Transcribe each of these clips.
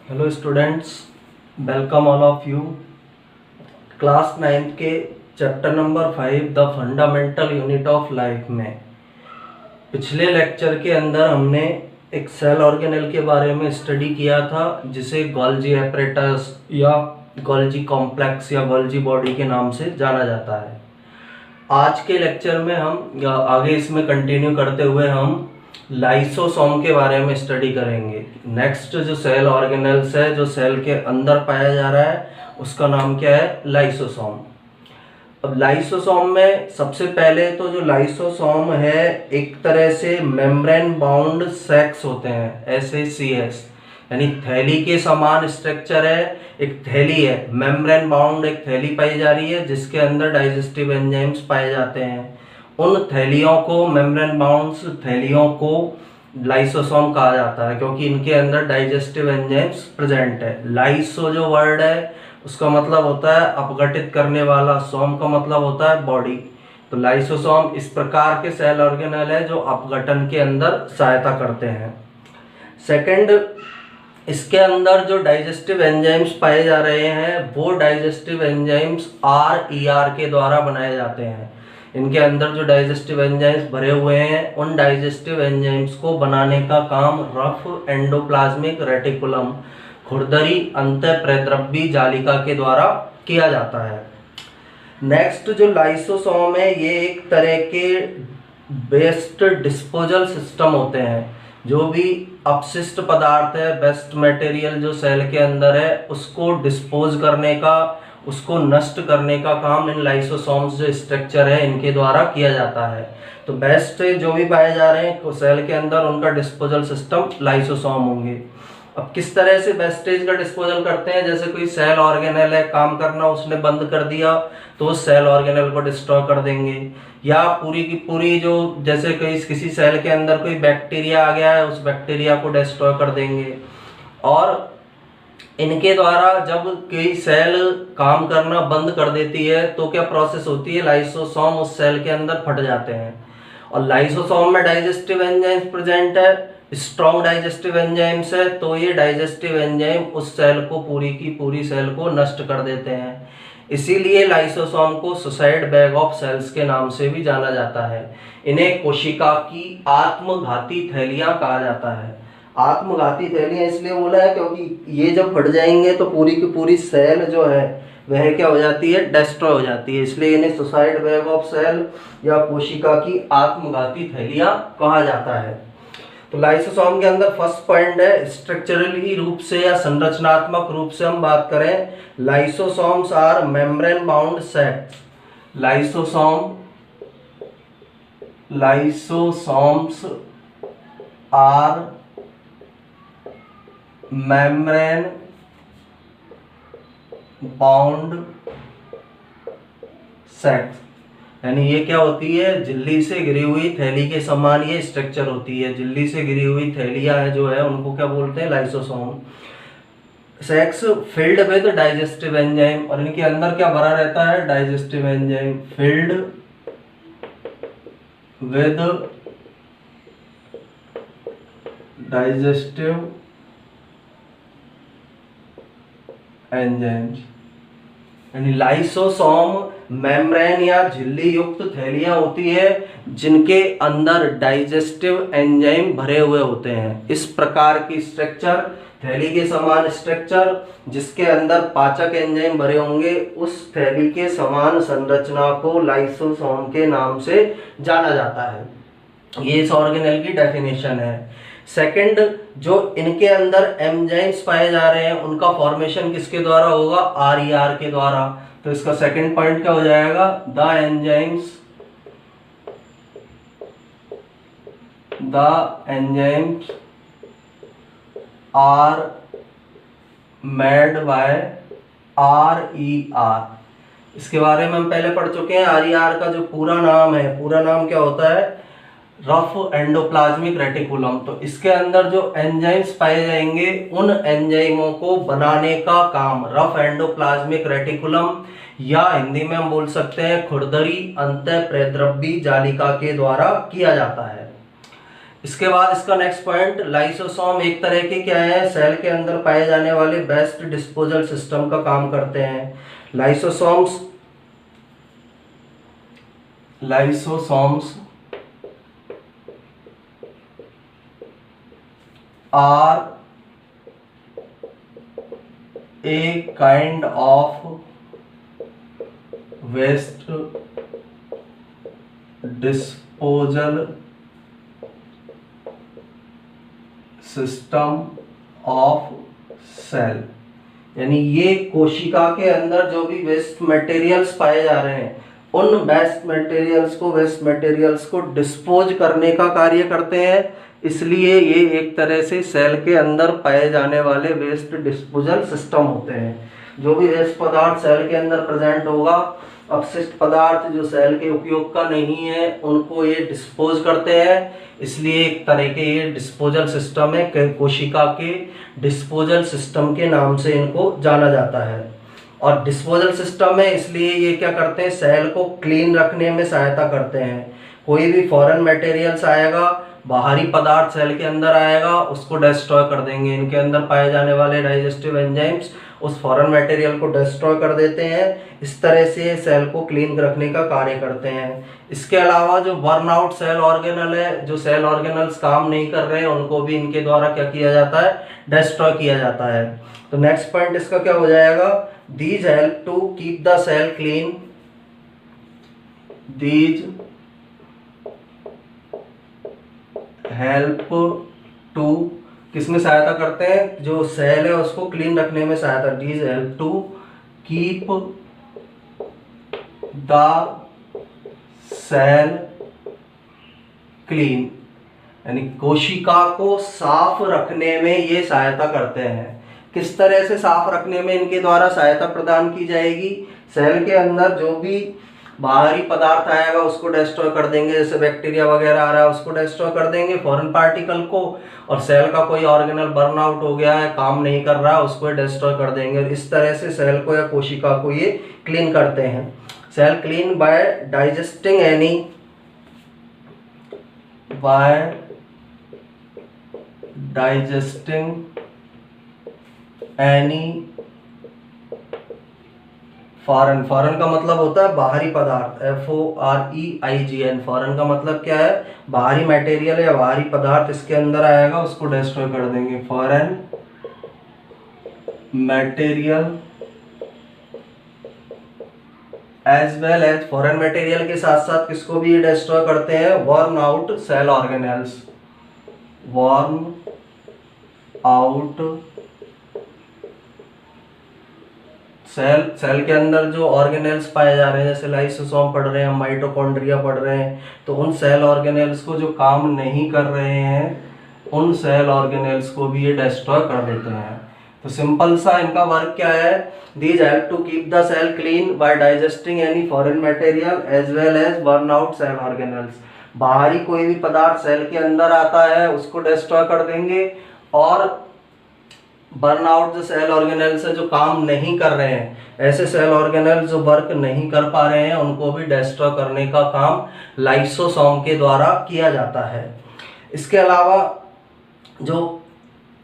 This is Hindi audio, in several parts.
Hello students, welcome all of you. Class 9th के chapter number 5 the fundamental unit of life में पिछले लेक्चर के अंदर हमने एक सेल ऑर्गेनेल के बारे में स्टडी किया था, जिसे गोल्जी एपरेटस या गोल्जी कॉम्प्लेक्स या गोल्जी बॉडी के नाम से जाना जाता है। आज के लेक्चर में हम आगे इसमें कंटिन्यू करते हुए हम लाइसोसोम के बारे में स्टडी करेंगे। नेक्स्ट जो सेल ऑर्गेनेल्स है, जो सेल के अंदर पाया जा रहा है, उसका नाम क्या है? लाइसोसोम। अब लाइसोसोम में सबसे पहले तो जो लाइसोसोम है, एक तरह से मेम्ब्रेन बाउंड सैक्स होते हैं, SACS, यानी थैली के समान स्ट्रक्चर है। एक थैली है, मेम्ब्रेन बाउंड एक थैली पाई जा रही है जिसके अंदर डाइजेस्टिव एंजाइम्स पाए जाते हैं। उन थैलियों को, मेम्ब्रेन बाउंड्स थैलियों को लाइसोसोम कहा जाता है, क्योंकि इनके अंदर डाइजेस्टिव एंजाइम्स प्रेजेंट है। लाइसो जो वर्ड है उसका मतलब होता है अपघटित करने वाला, सोम का मतलब होता है बॉडी। तो लाइसोसोम इस प्रकार के सेल ऑर्गेनेल है जो अपघटन के अंदर सहायता करते हैं। सेकंड, इसके अंदर जो डाइजेस्टिव एंजाइम्स पाए जा रहे हैं वो डाइजेस्टिव एंजाइम्स RER के द्वारा बनाए जाते हैं। इनके अंदर जो डाइजेस्टिव एंजाइम्स भरे हुए हैं, उन डाइजेस्टिव एंजाइम्स को बनाने का काम रफ एंडोप्लाज्मिक रेटिकुलम, खुरदरी अंतःप्रेद्रव्यी जालिका के द्वारा किया जाता है। नेक्स्ट जो लाइसोसोम है, ये एक तरह के वेस्ट डिस्पोजल सिस्टम होते हैं। जो भी अपशिष्ट पदार्थ है, वेस्ट मटेरियल जो सेल के अंदर है, उसको डिस्पोज करने का, उसको नष्ट करने का काम इन लाइसोसोम्स जो स्ट्रक्चर है इनके द्वारा किया जाता है। तो वेस्ट जो भी पाए जा रहे हैं सेल के अंदर, उनका डिस्पोजल सिस्टम लाइसोसोम होंगे। अब किस तरह से वेस्टेज का डिस्पोजल करते हैं? जैसे कोई सेल ऑर्गेनेल है, काम करना उसने बंद कर दिया तो उस सेल ऑर्गेनेल को डिस्ट्रॉय कर देंगे। या पूरी की पूरी जो, जैसे किसी सेल के अंदर कोई बैक्टीरिया आ गया है, उस बैक्टीरिया को डिस्ट्रॉय कर देंगे। और इनके द्वारा जब कोई सेल काम करना बंद कर देती है तो क्या प्रोसेस होती है? लाइसोसोम उस सेल के अंदर फट जाते हैं। और लाइसोसोम में डाइजेस्टिव एंजाइम्स प्रेजेंट है, स्ट्रॉन्ग डाइजेस्टिव एंजाइम्स है, तो ये डाइजेस्टिव एंजाइम उस सेल को, पूरी की पूरी सेल को नष्ट कर देते हैं। इसीलिए लाइसोसोम को सुसाइड बैग ऑफ सेल्स के नाम से भी जाना जाता है। इन्हें कोशिका की आत्मघाती थैलियां कहा जाता है। आत्मघाती थैलियां इसलिए बोला है क्योंकि ये जब फट जाएंगे तो पूरी की पूरी सेल जो है वह क्या हो जाती है? डिस्ट्रॉय हो जाती है। इसलिए इन्हें सुसाइड बैग ऑफ सेल या कोशिका की आत्मघाती थैलियां कहा जाता है। तो लाइसोसोम के अंदर फर्स्ट पॉइंट है, स्ट्रक्चरली रूप से या संरचनात्मक रूप से हम बात करें, lysosomes are membrane bound sacs. Lysosomes are membrane bound sacs, यानी ये क्या होती है? झिल्ली से घिरी हुई थैली के समान ये स्ट्रक्चर होती है। झिल्ली से घिरी हुई थैलियां है जो है, उनको क्या बोलते हैं? Lysosome. Sacs filled with digestive enzyme, और इनके अंदर क्या भरा रहता है? Digestive enzyme. Filled with digestive enzymes, यानी लाइसोसोम मेम्ब्रेन या झिल्ली युक्त थैलियां होती है जिनके अंदर डाइजेस्टिव एंजाइम भरे हुए होते हैं। इस प्रकार की स्ट्रक्चर, थैली के समान स्ट्रक्चर जिसके अंदर पाचक एंजाइम भरे होंगे, उस थैली के समान संरचना को लाइसोसोम के नाम से जाना जाता है। ये इस ऑर्गेनेल की डेफिनेशन है। सेकंड, जो इनके अंदर एंजाइम्स पाए जा रहे हैं उनका फॉर्मेशन किसके द्वारा होगा? RER के द्वारा। तो इसका सेकंड पॉइंट क्या हो जाएगा? The enzymes are made by RER। इसके बारे में हम पहले पढ़ चुके हैं। RER का जो पूरा नाम है, पूरा नाम क्या होता है? Rough endoplasmic reticulum. तो इसके अंदर जो एंजाइम्स पाए जाएंगे, उन एंजाइमों को बनाने का काम रफ एंडोप्लाज्मिक रेटिकुलम, या हिंदी में हम बोल सकते हैं खुरदरी अंतःप्रेद्रव्यी जालिका के द्वारा किया जाता है। इसके बाद इसका नेक्स्ट पॉइंट, लाइसोसोम एक तरह के क्या है, सेल के अंदर पाए जाने वाले बेस्ट डिस्पोजल सिस्टम का काम करते हैं। Lysosomes are a kind of waste disposal system of cell, यानी ये कोशिका के अंदर जो भी वेस्ट मटेरियल्स पाए जा रहे हैं उन वेस्ट मटेरियल्स को डिस्पोज करने का कार्य करते हैं। इसलिए ये एक तरह से सेल के अंदर पाए जाने वाले वेस्ट डिस्पोजल सिस्टम होते हैं। जो भी वेस्ट पदार्थ सेल के अंदर प्रेजेंट होगा, अपशिष्ट पदार्थ जो सेल के उपयोग का नहीं है, उनको ये डिस्पोज करते हैं। इसलिए एक तरह के ये डिस्पोजल सिस्टम है, कोशिका के डिस्पोजल सिस्टम के नाम से इनको जाना जाता है। और डिस्पोजल सिस्टम है इसलिए ये क्या करते हैं, सेल को क्लीन रखने में सहायता करते हैं। कोई भी फॉरेन मटेरियल्स आएगा, बाहरी पदार्थ सेल के अंदर आएगा, उसको डिस्ट्रॉय कर देंगे। इनके अंदर पाए जाने वाले डाइजेस्टिव एंजाइम्स उस फॉरेन मटेरियल को डिस्ट्रॉय कर देते हैं। इस तरह से सेल को क्लीन रखने का कार्य करते हैं। इसके अलावा जो बर्नआउट सेल ऑर्गेनल है, जो सेल ऑर्गेनल्स काम नहीं कर रहे हैं, उनको भी इनके द्वारा क्या किया जाता है, डिस्ट्रॉय किया जाता है। तो नेक्स्ट पॉइंट इसका क्या हो जाएगा, these help to keep the cell clean, these help to, किसमें सहायता करते हैं, जो सेल है उसको क्लीन रखने में सहायता, these help to keep the cell clean, यानी कोशिका को साफ रखने में ये सहायता करते हैं। किस तरह से साफ रखने में इनके द्वारा सहायता प्रदान की जाएगी, सेल के अंदर जो भी बाहरी पदार्थ आएगा उसको डिस्ट्रॉय कर देंगे, जैसे बैक्टीरिया वगैरह आ रहा है उसको डिस्ट्रॉय कर देंगे, फॉरेन पार्टिकल को, और सेल का कोई ऑर्गेनल बर्न आउट हो गया है, काम नहीं कर रहा है, उसको डिस्ट्रॉय कर देंगे। और इस तरह से सेल को या कोशिका को ये क्लीन करते हैं। Cell clean by digesting any foreign का मतलब होता है बाहरी पदार्थ, FOREIGN। फॉरेन का मतलब क्या है, बाहरी मटेरियल या बाहरी पदार्थ इसके अंदर आएगा उसको डिस्ट्रॉय कर देंगे। Foreign material as well as, foreign material के साथ साथ किसको भी ये डिस्ट्रॉय करते हैं, worn out cell organelles, worn out cell के अंदर जो ऑर्गेनेल्स पाए जा रहे हैं, जैसे लाइसोसोम पढ़ रहे हैं, माइटोकॉन्ड्रिया पढ़ रहे हैं, तो उन सेल ऑर्गेनेल्स को जो काम नहीं कर रहे हैं उन सेल ऑर्गेनेल्स को भी ये डिस्ट्रॉय कर देते हैं। तो सिंपल सा इनका वर्क क्या है, these help to keep the cell clean by digesting any foreign material as well as burn out cell organelles. बाहरी कोई भी पदार्थ सेल के अंदर आता है उसको डिस्ट्रॉय कर देंगे, और बर्नआउट जो सेल ऑर्गेनल्स है जो काम नहीं कर रहे हैं, ऐसे सेल ऑर्गेनल्स जो वर्क नहीं कर पा रहे हैं, उनको भी डिस्ट्रॉय करने का काम लाइसोसोम के द्वारा किया जाता है। इसके अलावा जो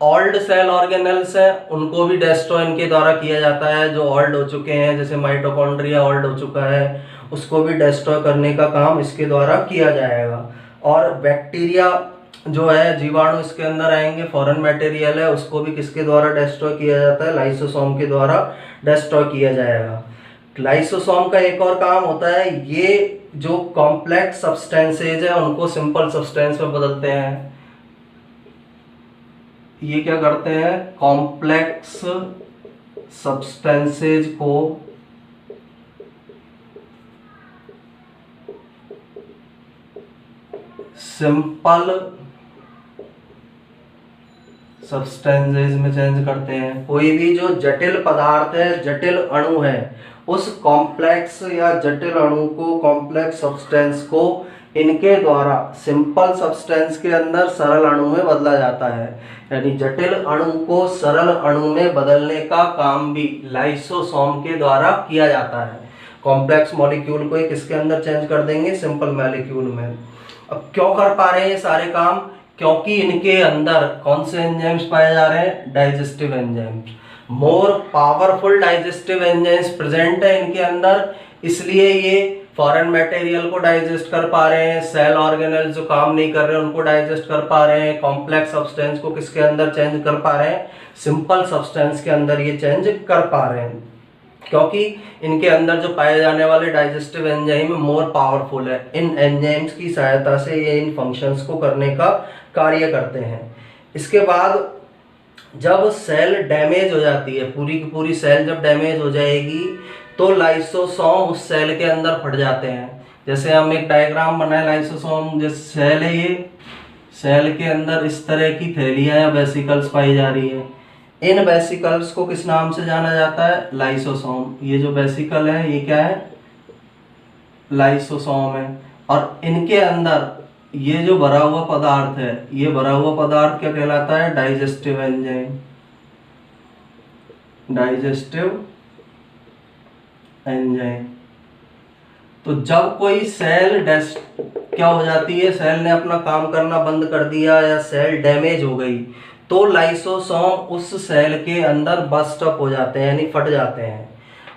ओल्ड सेल ऑर्गेनल्स हैं उनको भी डिस्ट्रॉय इनके द्वारा किया जाता है। जो ओल्ड हो चुके हैं, जैसे माइटोकॉन्ड्रिया ओल्ड हो चुका है, उसको भी डिस्ट्रॉय करने का काम इसके द्वारा किया जाएगा। और बैक्टीरिया जो है, जीवाणु इसके अंदर आएंगे, फॉरेन मटेरियल है, उसको भी किसके द्वारा डिस्ट्रॉय किया जाता है, लाइसोसोम के द्वारा डिस्ट्रॉय किया जाएगा। लाइसोसोम का एक और काम होता है, ये जो कॉम्प्लेक्स सब्सटेंसेज है उनको सिंपल सब्सटेंस में बदलते हैं। ये क्या करते हैं, कॉम्प्लेक्स सब्सटेंसेज को सिंपल सब्सटेंसेज में चेंज करते हैं। कोई भी जो जटिल पदार्थ है, जटिल अणु है, उस कॉम्प्लेक्स या जटिल अणु को, कॉम्प्लेक्स सब्सटेंस को इनके द्वारा सिंपल सब्सटेंस के अंदर सरल अणु में बदला जाता है। यानी जटिल अणु को सरल अणु में बदलने का काम भी लाइसोसोम के द्वारा किया जाता है। कॉम्प्लेक्स मॉलिक्यूल को किसके अंदर चेंज कर देंगे, सिंपल मॉलिक्यूल में। अब क्यों कर पा रहे हैं ये सारे काम, क्योंकि इनके अंदर कौन से एंजाइम्स पाए जा रहे हैं, digestive enzymes. More powerful digestive enzymes present है इनके अंदर, इसलिए ये फॉरेन मटेरियल को डाइजेस्ट कर पा रहे हैं, सेल ऑर्गेनेल जो काम नहीं कर रहे हैं उनको डाइजेस्ट कर पा रहे हैं, कॉम्प्लेक्स सब्सटेंस को किसके अंदर चेंज कर पा रहे हैं, सिंपल सब्सटेंस के अंदर ये चेंज कर पा रहे हैं, क्योंकि इनके अंदर जो पाए जाने वाले डाइजेस्टिव एंजाइम मोर पावरफुल है। इन एंजाइम्स की सहायता से ये इन फंक्शंस को करने का कार्य करते हैं। इसके बाद जब सेल डैमेज हो जाती है, पूरी की पूरी सेल जब डैमेज हो जाएगी तो लाइसोसोम उस सेल के अंदर फट जाते हैं। जैसे हम एक डायग्राम बनाए, लाइसोसोम जैसे सेल है, ये सेल के अंदर इस तरह की थैलियां या वेसिकल्स पाई जा रही है। इन वेसिकल्स को किस नाम से जाना जाता है, लाइसोसोम। ये जो वेसिकल है ये क्या है, लाइसोसोम है। और इनके अंदर ये जो भरा हुआ पदार्थ है, ये भरा हुआ पदार्थ क्या कहलाता है, डाइजेस्टिव एंजाइम। Digestive enzyme. तो जब कोई सेल क्या हो जाती है, सेल ने अपना काम करना बंद कर दिया या सेल डैमेज हो गई, तो लाइसोसोम उस सेल के अंदर बस्ट अप हो जाते हैं, यानी फट जाते हैं।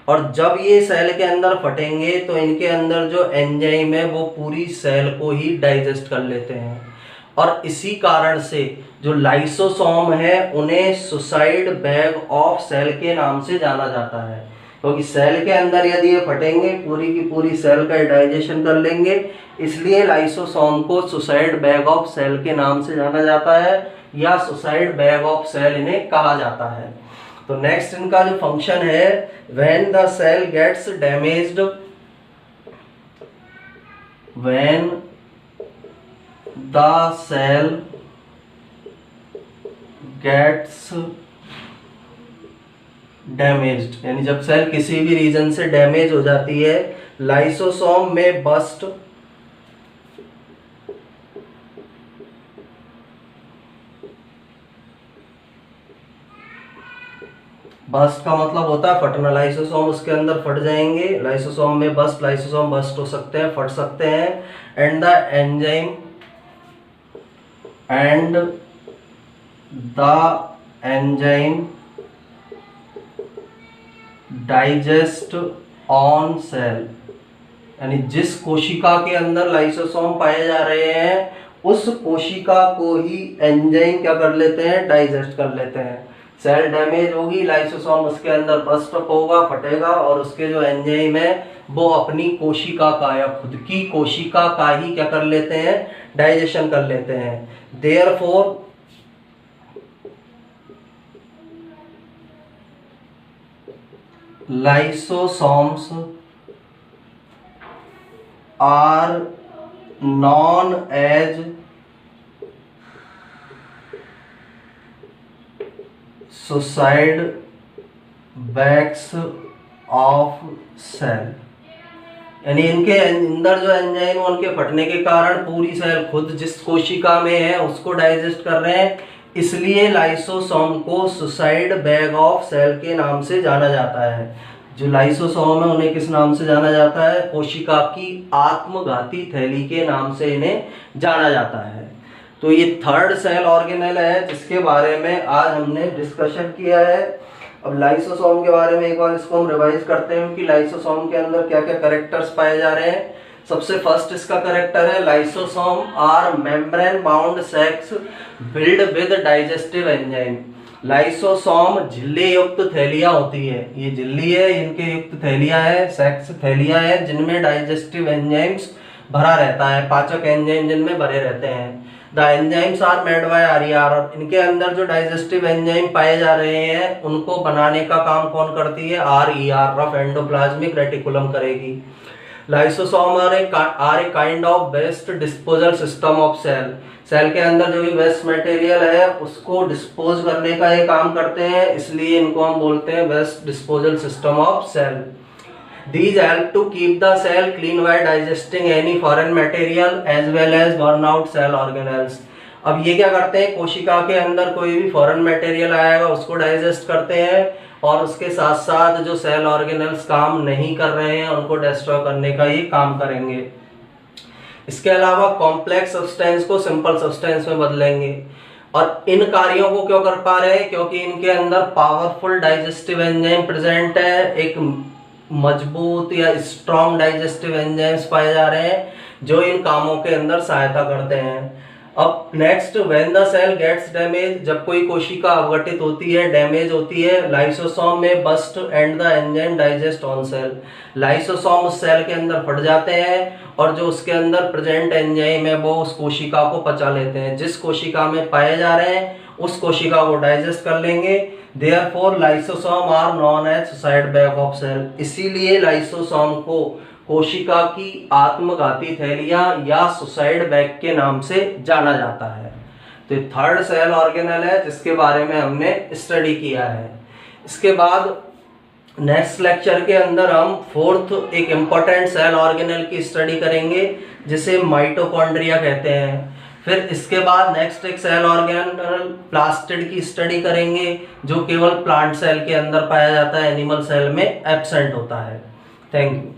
और जब ये सेल के अंदर फटेंगे तो इनके अंदर जो एंजाइम है वो पूरी सेल को ही डाइजेस्ट कर लेते हैं। और इसी कारण से जो लाइसोसोम है उन्हें सुसाइड बैग ऑफ सेल के नाम से जाना जाता है, क्योंकि सेल के अंदर यदि ये फटेंगे पूरी की पूरी सेल का डाइजेशन कर लेंगे, इसलिए लाइसोसोम को सुसाइड बैग ऑफ सेल के नाम से जाना जाता है या सुसाइड बैग ऑफ सेल इन्हें कहा जाता है। तो नेक्स्ट इनका जो फंक्शन है, when the cell gets damaged, when the cell gets damaged, यानी जब सेल किसी भी रीजन से डैमेज हो जाती है, लाइसोसोम में बस्ट का मतलब होता है फटना। लाइसोसोम उसके अंदर फट जाएंगे, लाइसोसोम में बस्ट, लाइसोसोम बस्ट हो सकते हैं, फट सकते हैं। And the enzyme digest on sale, यानी जिस कोशिका के अंदर लाइसोसोम पाए जा रहे हैं उस कोशिका को ही एंजाइम क्या कर लेते हैं, डाइजेस्ट कर लेते हैं। सेल डैमेज होगी, लाइसोसोम उसके अंदर बस्ट अप होगा, फटेगा, और उसके जो एंजाइम है वो अपनी कोशिका का या खुद की कोशिका का ही क्या कर लेते हैं, डाइजेशन कर लेते हैं। Therefore lysosomes are known as suicide bags of cell, यानी इनके अंदर जो एंजाइम उनके फटने के कारण पूरी सेल खुद जिस कोशिका में है उसको डाइजेस्ट कर रहे हैं, इसलिए लाइसोसोम को सुसाइड बैग ऑफ सेल के नाम से जाना जाता है। जो लाइसोसोम है उन्हें किस नाम से जाना जाता है, कोशिका की आत्मघाती थैली के नाम से इन्हें जाना जाता है। तो ये थर्ड सेल ऑर्गेनेल है जिसके बारे में आज हमने डिस्कशन किया है। अब लाइसोसोम के बारे में एक बार इसको हम रिवाइज करते हैं कि लाइसोसोम के अंदर क्या क्या कैरेक्टर्स पाए जा रहे हैं। सबसे फर्स्ट इसका कैरेक्टर है, lysosome are membrane bound sacs filled with digestive enzyme. Lysosome झिल्ली युक्त थैलियां होती है, ये झिल्ली है, इनके युक्त थैलियां है, सैक्स थैलियां है जिनमें डाइजेस्टिव एंजाइम्स भरा रहता है, पाचक एंजाइम जिनमें भरे रहते हैं। The enzymes are made by RER, और इनके अंदर जो डाइजेस्टिव एंजाइम पाए जा रहे हैं उनको बनाने का काम कौन करती है, RER, रफ एंडोप्लाज्मिक रेटिकुलम करेगी। Lysosome are a kind of waste disposal system of cell. Cell के अंदर जो भी वेस्ट मटेरियल है उसको डिस्पोज करने का ये काम करते हैं, इसलिए इनको हम बोलते हैं waste disposal system of cell. These help to keep the cell clean by digesting any foreign material as well as burn out cell organelles। अब ये क्या करते हैं, कोशिका के अंदर कोई भी फॉरेन मटेरियल आएगा उसको डाइजेस्ट करते हैं और उसके साथ साथ जो सेल ऑर्गेनेल्स काम नहीं कर रहे हैं उनको डिस्ट्रॉय करने का ये काम करेंगे। इसके अलावा कॉम्प्लेक्स सब्सटेंस को सिंपल सब्सटेंस में बदलेंगे। और इन कार्यों को क्यों कर पा रहे हैं? क्योंकि इनके अंदर पावरफुल डाइजेस्टिव एंजाइम प्रेजेंट है, एक मजबूत या स्ट्रॉन्ग डाइजेस्टिव एंजाइम्स पाए जा रहे हैं जो इन कामों के अंदर सहायता करते हैं। अब next, when the cell gets damage, जब कोई कोशिका अवगठित होती है, डैमेज होती है, लाइसोसोम में bast and the enzyme digest on sale. Lysosome उस सेल के अंदर फट जाते हैं और जो उसके अंदर प्रेजेंट एंजाइम है वो उस कोशिका को पचा लेते हैं। जिस कोशिका में पाए जा रहे हैं उस कोशिका को डाइजेस्ट कर लेंगे। Therefore lysosome are known as suicide bag of cell. इसीलिए लाइसोसोम को कोशिका की आत्मघाती थैलियां या सुसाइड बैग के नाम से जाना जाता है। तो थर्ड सेल ऑर्गेनल है जिसके बारे में हमने स्टडी किया है। इसके बाद नेक्स्ट लेक्चर के अंदर हम फोर्थ एक इम्पोर्टेंट सेल ऑर्गेनल की स्टडी करेंगे जिसे माइटोकॉन्ड्रिया कहते हैं। फिर इसके बाद नेक्स्ट एक सेल ऑर्गेनल प्लास्टिड की स्टडी करेंगे जो केवल प्लांट सेल के अंदर पाया जाता है, एनिमल सेल में एब्सेंट होता है। Thank you.